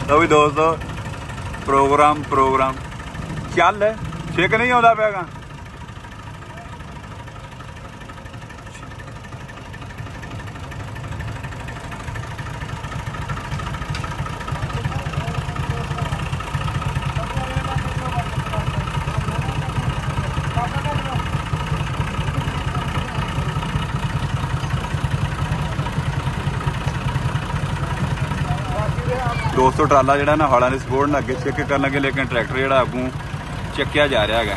तो भी दोस्तों प्रोग्राम चल छेक नहीं आता पागा। दोस्तों ट्राला जो ना हलों की सपोर्ट अगे चेक कर लगे, लेकिन ट्रैक्टर जो अगू चक्या जा रहा है।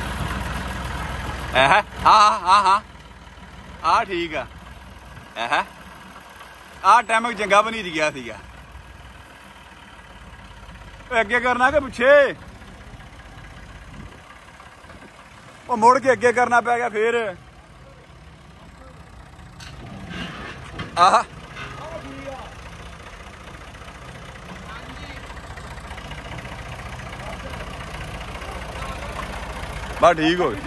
हाँ ठीक है। टाइम चंगा बनी गया सीगा। अगे करना कि पिछे वो मुड़ के अगे करना पै गया फिर। बस ठीक हो गई।